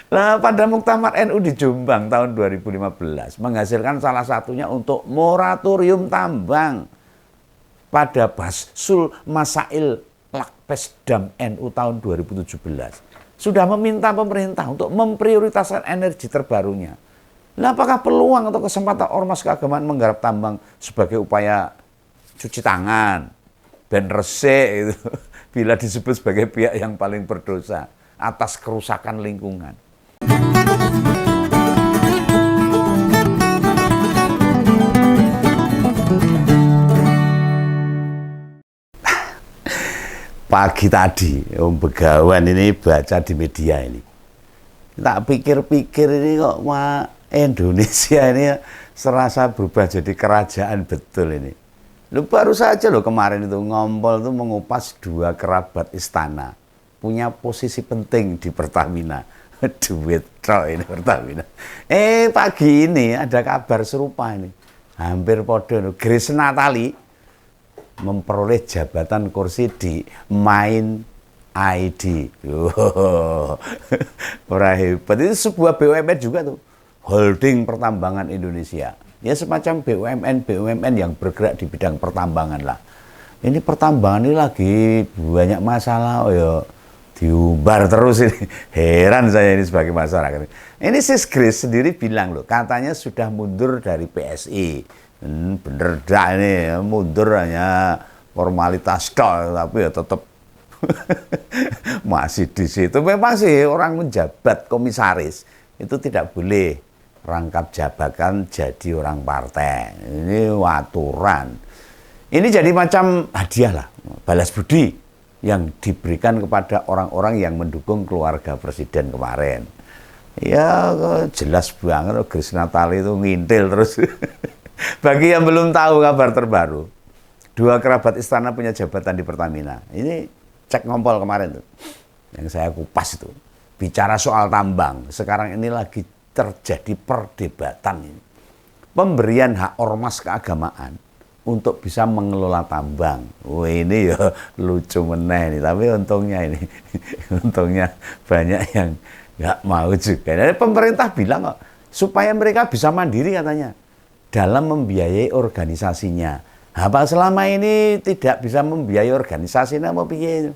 Nah, pada Muktamar NU di Jombang tahun 2015 menghasilkan salah satunya untuk moratorium tambang pada Basul Masail Lakpesdam NU tahun 2017. Sudah meminta pemerintah untuk memprioritaskan energi terbarunya. Nah, apakah peluang atau kesempatan ormas keagamaan menggarap tambang sebagai upaya cuci tangan, ben resik itu, bila disebut sebagai pihak yang paling berdosa atas kerusakan lingkungan? Pagi tadi, Om Begawan ini baca di media ini. Tak pikir-pikir ini kok Indonesia ini serasa berubah jadi kerajaan betul ini. Lu baru saja lo kemarin itu ngompol tuh mengupas dua kerabat istana. Punya posisi penting di Pertamina. Duit ini Pertamina. Pagi ini ada kabar serupa ini. Hampir podo. Grace Natali memperoleh jabatan kursi di Main ID. Orang hebat. Itu sebuah BUMN juga tuh. Holding Pertambangan Indonesia. Ya semacam BUMN yang bergerak di bidang pertambangan lah. Ini pertambangan ini lagi banyak masalah. Oh ya, diumbar terus ini. Heran saya ini sebagai masyarakat. Ini Sis Grace sendiri bilang loh, katanya sudah mundur dari PSI. Bener dah ini, mundur hanya formalitas toh, tapi ya tetap masih di situ. Memang sih orang menjabat komisaris itu tidak boleh rangkap jabatan jadi orang partai. Ini aturan. Ini jadi macam hadiah lah, balas budi yang diberikan kepada orang-orang yang mendukung keluarga presiden kemarin. Ya jelas banget Grace Natali itu ngintil terus. Bagi yang belum tahu kabar terbaru, dua kerabat istana punya jabatan di Pertamina. Ini cek ngompol kemarin tuh, yang saya kupas itu. Bicara soal tambang, sekarang ini lagi terjadi perdebatan ini. Pemberian hak ormas keagamaan untuk bisa mengelola tambang. Wah ini ya lucu meneh nih, tapi untungnya ini, untungnya banyak yang nggak mau juga. Jadi pemerintah bilang kok, supaya mereka bisa mandiri katanya dalam membiayai organisasinya. Apa selama ini tidak bisa membiayai organisasinya mau piye?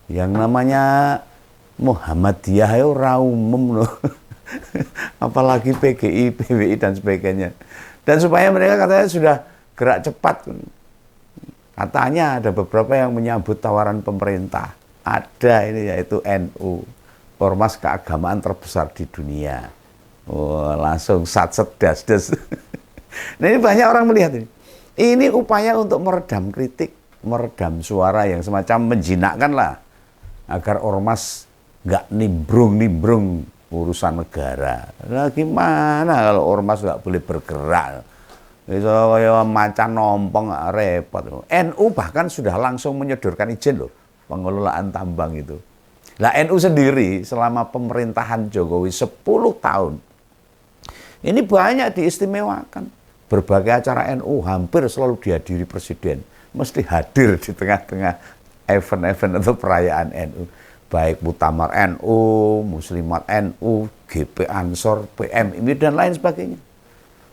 Yang namanya Muhammadiyah ya ora umum loh. Apalagi PGI, PWI dan sebagainya. Dan supaya mereka katanya sudah gerak cepat. Katanya ada beberapa yang menyambut tawaran pemerintah. Ada ini yaitu NU, ormas keagamaan terbesar di dunia. Oh, langsung satset das-das. Nah ini banyak orang melihat ini. Ini upaya untuk meredam kritik, meredam suara yang semacam menjinakkan lah. Agar ormas nggak nimbrung-nimbrung urusan negara. Nah gimana kalau ormas nggak boleh bergerak? Itu kayak macan nompong repot. NU bahkan sudah langsung menyodorkan izin loh pengelolaan tambang itu. Nah NU sendiri selama pemerintahan Jokowi 10 tahun ini banyak diistimewakan. Berbagai acara NU hampir selalu dihadiri presiden. Mesti hadir di tengah-tengah event-event atau perayaan NU. Baik Muktamar NU, Muslimat NU, GP Ansor, PMI, dan lain sebagainya.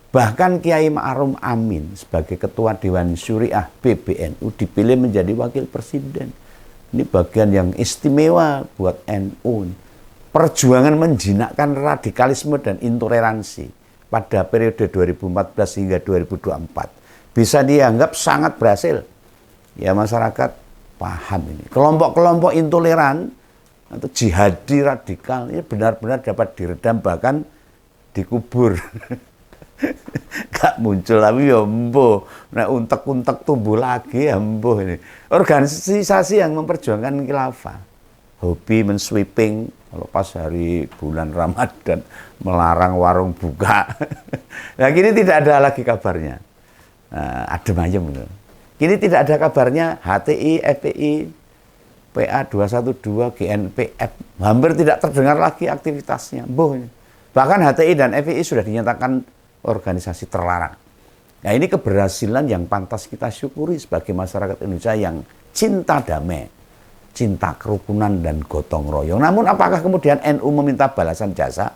Bahkan Kiai Ma'ruf Amin sebagai Ketua Dewan Syuriah PBNU dipilih menjadi Wakil Presiden. Ini bagian yang istimewa buat NU. Perjuangan menjinakkan radikalisme dan intoleransi pada periode 2014 hingga 2024 bisa dianggap sangat berhasil. Ya masyarakat paham ini. Kelompok-kelompok intoleran atau jihadi radikal ini benar-benar dapat diredam bahkan dikubur. Gak muncul tapi ya embuh. Nah untek-untek tumbuh lagi ya embuh ini. Organisasi yang memperjuangkan khilafah. Hobi mensweeping kalau pas hari bulan Ramadan melarang warung buka. Nah kini tidak ada lagi kabarnya. Adem ayem gitu. Kini tidak ada kabarnya HTI, FPI, PA 212, GNPF. Hampir tidak terdengar lagi aktivitasnya. Bahkan HTI dan FPI sudah dinyatakan organisasi terlarang. Nah ini keberhasilan yang pantas kita syukuri sebagai masyarakat Indonesia yang cinta damai. cinta kerukunan dan gotong royong. Namun apakah kemudian NU meminta balasan jasa?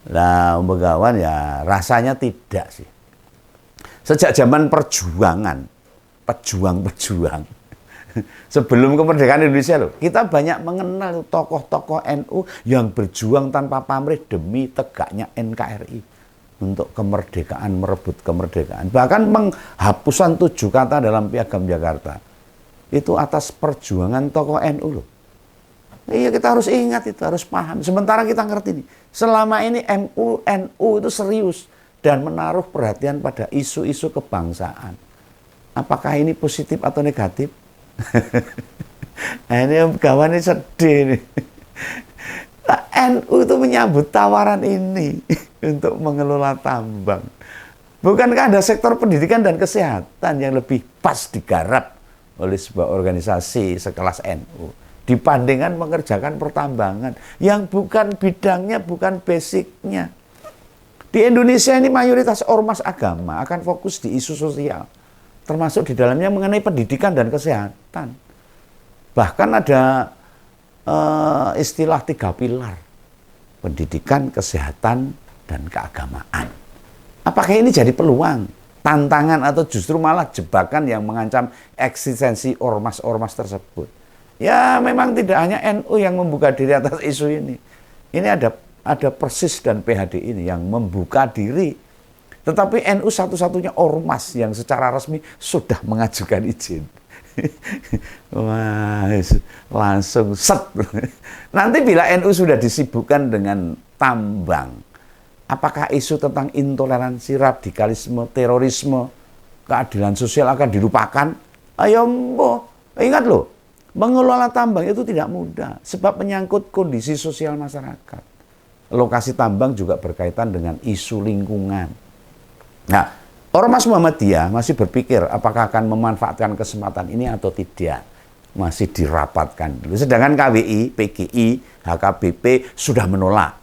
Nah, Begawan ya rasanya tidak sih. Sejak zaman perjuangan, pejuang-pejuang, sebelum kemerdekaan Indonesia loh, kita banyak mengenal tokoh-tokoh NU yang berjuang tanpa pamrih demi tegaknya NKRI untuk kemerdekaan, merebut kemerdekaan. Bahkan penghapusan 7 kata dalam Piagam Jakarta itu atas perjuangan tokoh NU loh. Iya, kita harus ingat itu, harus paham. Sementara kita ngerti nih, selama ini NU itu serius dan menaruh perhatian pada isu-isu kebangsaan. Apakah ini positif atau negatif? Nah, ini kawan ini sedih nih. Nah, NU itu menyambut tawaran ini untuk mengelola tambang. Bukankah ada sektor pendidikan dan kesehatan yang lebih pas digarap oleh sebuah organisasi sekelas NU dibandingkan mengerjakan pertambangan yang bukan bidangnya, bukan basicnya. Di Indonesia ini mayoritas ormas agama akan fokus di isu sosial, termasuk di dalamnya mengenai pendidikan dan kesehatan. Bahkan ada istilah 3 pilar, pendidikan, kesehatan, dan keagamaan. Apakah ini jadi peluang, tantangan, atau justru malah jebakan yang mengancam eksistensi ormas-ormas tersebut? Ya, memang tidak hanya NU yang membuka diri atas isu ini. Ini ada Persis dan PHD ini yang membuka diri. Tetapi NU satu-satunya ormas yang secara resmi sudah mengajukan izin. Wah, langsung set. Nanti bila NU sudah disibukkan dengan tambang, apakah isu tentang intoleransi, radikalisme, terorisme, keadilan sosial akan dilupakan? Ayo, ingat loh. Mengelola tambang itu tidak mudah, sebab menyangkut kondisi sosial masyarakat. Lokasi tambang juga berkaitan dengan isu lingkungan. Nah, Ormas Muhammadiyah masih berpikir apakah akan memanfaatkan kesempatan ini atau tidak. Masih dirapatkan dulu. Sedangkan KWI, PGI, HKBP sudah menolak.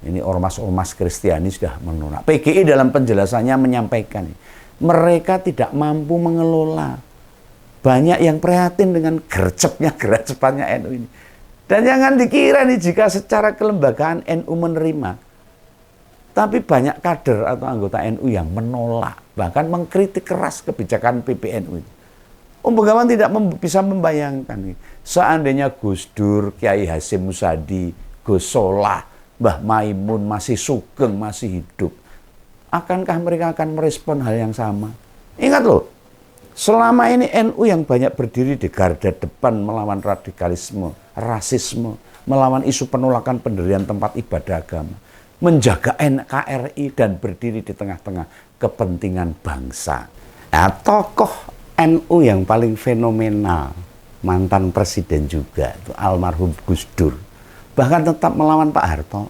Ini ormas-ormas Kristiani sudah menolak. PGI dalam penjelasannya menyampaikan, mereka tidak mampu mengelola. Banyak yang prihatin dengan gercepatnya NU ini. Dan jangan dikira nih jika secara kelembagaan NU menerima. Tapi banyak kader atau anggota NU yang menolak, bahkan mengkritik keras kebijakan PBNU itu. Begawan tidak bisa membayangkan nih, seandainya Gus Dur, Kiai Hasyim Musadi, Gus Solah, Mbah Maimun masih sugeng, masih hidup. Akankah mereka akan merespon hal yang sama? Ingat loh, selama ini NU yang banyak berdiri di garda depan melawan radikalisme, rasisme, melawan isu penolakan pendirian tempat ibadah agama, menjaga NKRI dan berdiri di tengah-tengah kepentingan bangsa. Nah, tokoh NU yang paling fenomenal, mantan presiden juga, itu almarhum Gus Dur, bahkan tetap melawan Pak Harto,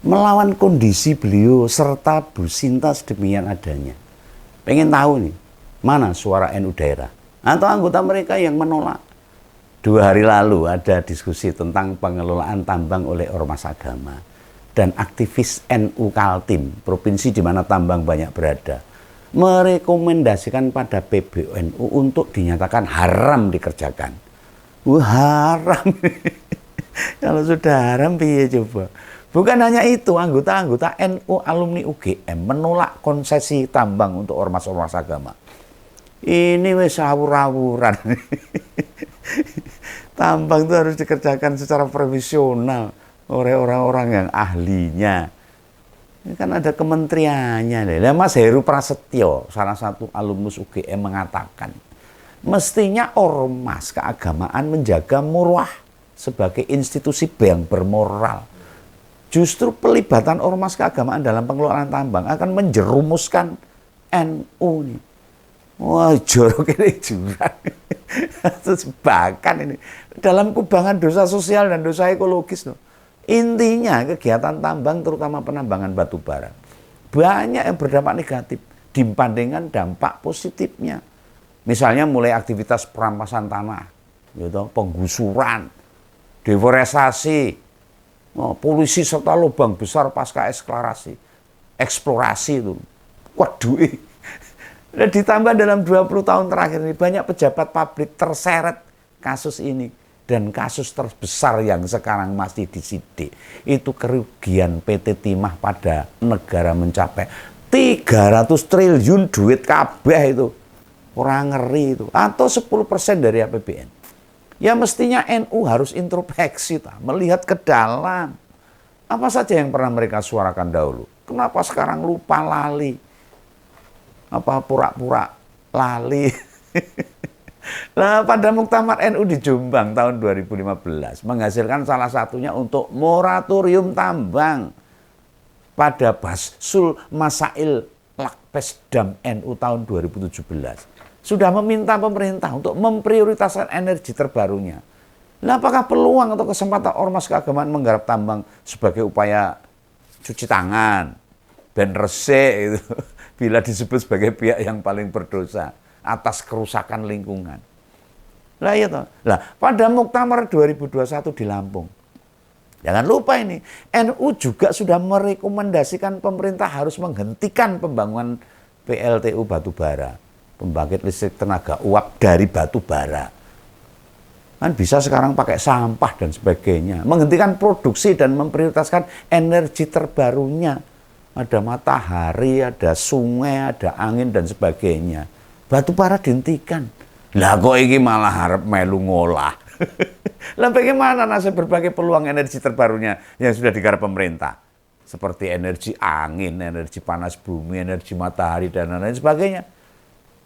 melawan kondisi beliau serta Bu Sinta sedemikian adanya. Pengen tahu nih, mana suara NU daerah atau anggota mereka yang menolak? 2 hari lalu ada diskusi tentang pengelolaan tambang oleh ormas agama dan aktivis NU Kaltim, provinsi di mana tambang banyak berada, merekomendasikan pada PBNU untuk dinyatakan haram dikerjakan. Haram. Kalau sudah haram piye coba? Bukan hanya itu, anggota-anggota NU alumni UGM menolak konsesi tambang untuk ormas-ormas agama. Ini wis awur-awuran. Tambang itu harus dikerjakan secara profesional oleh orang-orang yang ahlinya. Ini kan ada kementeriannya. Nah, Mas Heru Prasetyo, salah satu alumnus UGM, mengatakan, mestinya ormas keagamaan menjaga murwah sebagai institusi yang bermoral. Justru pelibatan ormas keagamaan dalam pengelolaan tambang akan menjerumuskan NU nih. Wah, jorok ini jurang. Terus bahkan ini dalam kubangan dosa sosial dan dosa ekologis loh. Intinya kegiatan tambang terutama penambangan batu bara banyak yang berdampak negatif dibandingkan dampak positifnya. Misalnya mulai aktivitas perampasan tanah, gitu, penggusuran, deforestasi, polisi serta lubang besar pasca eksplorasi itu. Waduh. Dan ditambah dalam 20 tahun terakhir ini banyak pejabat publik terseret kasus ini. Dan kasus terbesar yang sekarang masih disidik, itu kerugian PT Timah pada negara mencapai 300 triliun duit kabeh itu. Orang ngeri itu. Atau 10% dari APBN. Ya mestinya NU harus introspeksi, melihat ke dalam. Apa saja yang pernah mereka suarakan dahulu? Kenapa sekarang lupa lali? Apa pura-pura lali? Nah, pada Muktamar NU di Jombang tahun 2015 menghasilkan salah satunya untuk moratorium tambang pada Basul Masail Lakpesdam NU tahun 2017. Sudah meminta pemerintah untuk memprioritaskan energi terbarunya. Nah, apakah peluang atau kesempatan ormas keagamaan menggarap tambang sebagai upaya cuci tangan, ben resik itu, bila disebut sebagai pihak yang paling berdosa atas kerusakan lingkungan. Lah iya toh. Lah pada Muktamar 2021 di Lampung. Jangan lupa ini, NU juga sudah merekomendasikan pemerintah harus menghentikan pembangunan PLTU batubara, pembangkit listrik tenaga uap dari batubara. Kan bisa sekarang pakai sampah dan sebagainya. Menghentikan produksi dan memprioritaskan energi terbarunya. Ada matahari, ada sungai, ada angin dan sebagainya. Batubara dihentikan. Lah kok ini malah harap melu ngolah. Lah bagaimana nasib berbagai peluang energi terbarunya yang sudah digarap pemerintah? Seperti energi angin, energi panas bumi, energi matahari, dan lain sebagainya.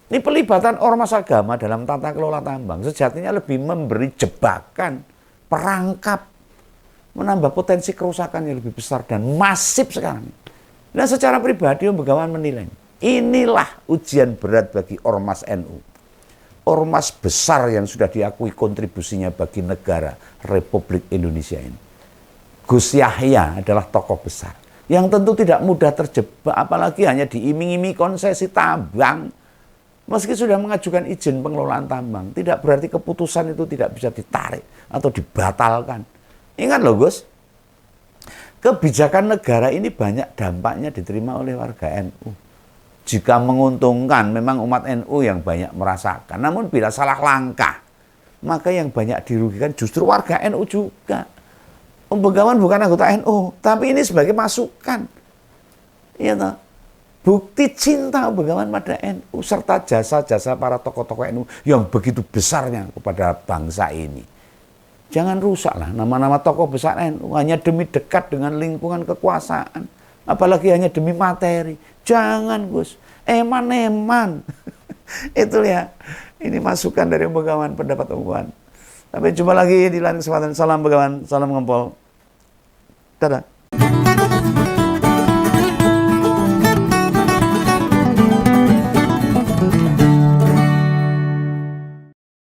Ini pelibatan ormas agama dalam tata kelola tambang sejatinya lebih memberi jebakan, perangkap, menambah potensi kerusakan yang lebih besar dan masif sekarang. Nah secara pribadi Om Begawan menilai, inilah ujian berat bagi ormas NU. Ormas besar yang sudah diakui kontribusinya bagi negara Republik Indonesia ini. Gus Yahya adalah tokoh besar yang tentu tidak mudah terjebak, apalagi hanya diiming-iming konsesi tambang. Meski sudah mengajukan izin pengelolaan tambang, tidak berarti keputusan itu tidak bisa ditarik atau dibatalkan. Ingat loh Gus, kebijakan negara ini banyak dampaknya diterima oleh warga NU. Jika menguntungkan, memang umat NU yang banyak merasakan. Namun bila salah langkah, maka yang banyak dirugikan justru warga NU juga. Om Begawan bukan anggota NU, tapi ini sebagai masukan. Ya toh? Bukti cinta Om Begawan pada NU, serta jasa-jasa para tokoh-tokoh NU yang begitu besarnya kepada bangsa ini. Jangan rusaklah nama-nama tokoh besar NU hanya demi dekat dengan lingkungan kekuasaan. Apalagi hanya demi materi. Jangan Gus, eman-eman. Itu ya, ini masukan dari Om Begawan, pendapat Om Begawan. Sampai jumpa lagi di lain kesempatan. Salam Begawan, salam ngempol. Dadah.